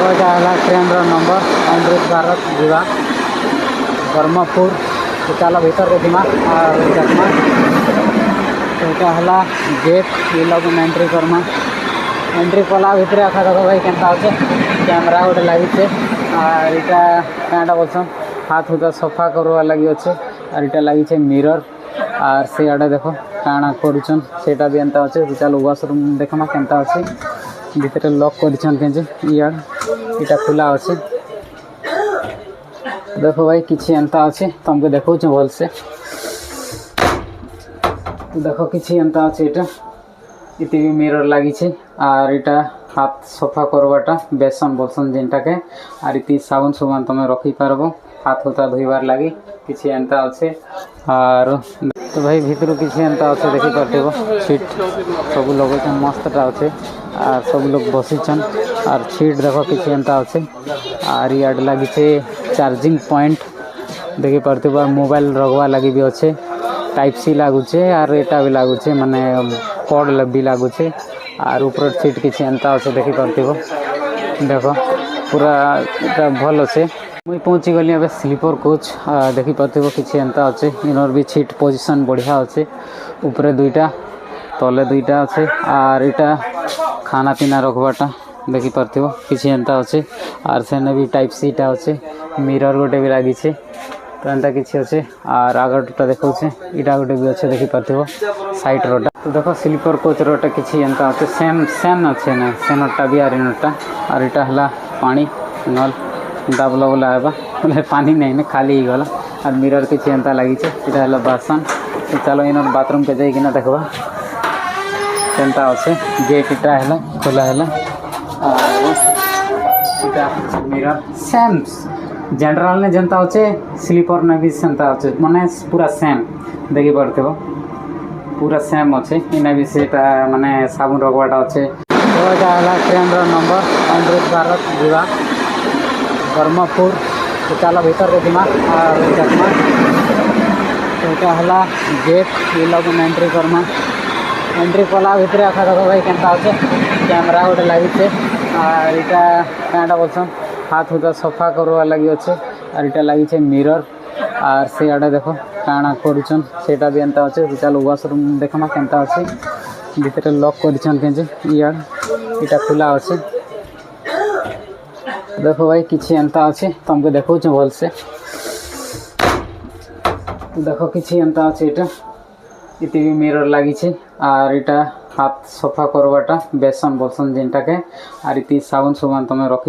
ଏଇଟା ହେଲା ଟ୍ରେନ୍ର ନମ୍ବର ଅମୃତ ଭାରତ ଯିବା ବ୍ରହ୍ମପୁର। ଚାଲ ଭିତରକୁ ଯିମା ଆଉ ଦେଖମା। ଏଇଟା ହେଲା ଗେଟ୍ ଇ लगन एंट्री करमा। एंट्री कला भितर आखा देख भाई केन्ता अच्छे कैमेरा गोटे लगे और यहाँ क्या बोलसन हाथ हुता सफा करवा लगी अच्छे और यहाँ लगे मिरर और से आड़े देख काଣା करुचन सेटा भी एंता अच्छे। चलो वाशरूम देखमा केन्ता अच्छे भितर लॉक करिछन केंजे इयाड इटा खुला अच्छे। देखो भाई किछि एंता अच्छे तुमको देखो भल से देखो किछि एंता अच्छे इटा इति भी मिरर लगी और इटा हाथ सफा करवाटा बेसन बोलसन जेनटा के और इति साबुन सुबन तुम रखी पारबो हाथ होता धोइबार लगी किछि एंता अच्छे। और तो भाई भितर किछि एंता अच्छे देखि पारथिबो सीट सब लोग मस्तटा अच्छे और सब लोग बसीचन और सीट देखो किछि एंता अच्छे और इयाड लगी चार्जिंग पॉइंट देखि पारथिबो मोबाइल रखवा लगी भी अच्छे टाइप सी लगुचे और एटा भी लगुचे माने कॉर्ड भी लगुचे और ऊपर सीट किछि एंता अच्छे देखि पारथिबो देखो पूरा इटा भल अच्छे। मुई पहुँची गली अब स्लीपर कोच देखि पारथिबो किछि एंता अच्छे इनर भी सीट पोजीशन बढ़िया अच्छे ऊपर दुईटा तले दुईटा अच्छे और इटा खाना पीना रखवाटा देखि पारथिबो किछि एंता अच्छे और सेने भी टाइप सीटा अच्छे मिरर गोटे भी लगी तो एंता किछि अच्छे और आगटा देखो इटा गोटे भी अच्छे देखि पारथिबो साइड रोटा। तो देखो स्लीपर कोच रोटा किछि एंता अच्छे सेम सेम अच्छे ना सेनटा भी आर इनटा और इटा हला पानी नल दाबला बोला है बोले पानी नहीं ना खाली ही गला और मिरर किछि एंता लगी इटा हला बासन। तो चलो इन बाथरूम के जाइकिना देखबा केनता अच्छे गेट इटा है खोला है मिरर सेम जनरल ने जनता अच्छे स्लीपर ने भी सेंता अच्छे माने पूरा सेम देखि पारथिबो पूरा सेम अच्छे इना भी सेटा माने साबुन रखवाटा अच्छे। तो एटा हला ट्रेन नंबर अमृत भारत जीवा ब्रह्मपुर। तो चलो भीतर को जिमा और देखमा। तो एटा हला गेट इ लगन एंट्री करमा। एंट्री कला भितर आखा देख भाई केन्ता अच्छे कैमेरा गोटे लगे और यहाँ क्या बोलसन हाथ हुता सफा करवा लगी अच्छे और यहाँ लगे मिरर और से आड़े देख काଣା करुचन सेटा भी एंता अच्छे। चलो वाशरूम देखमा केन्ता अच्छे भितर लॉक करिछन केंजे इयाड इटा खुला अच्छे। देखो भाई किछि एंता अच्छे तुमको देखो भल से देखो किछि एंता अच्छे इटा इति भी मिरर लगी और यहाँ हाथ सफा करवाटा बेसन बोलसन जेनटा के और इति साबुन सुबन तुम रखी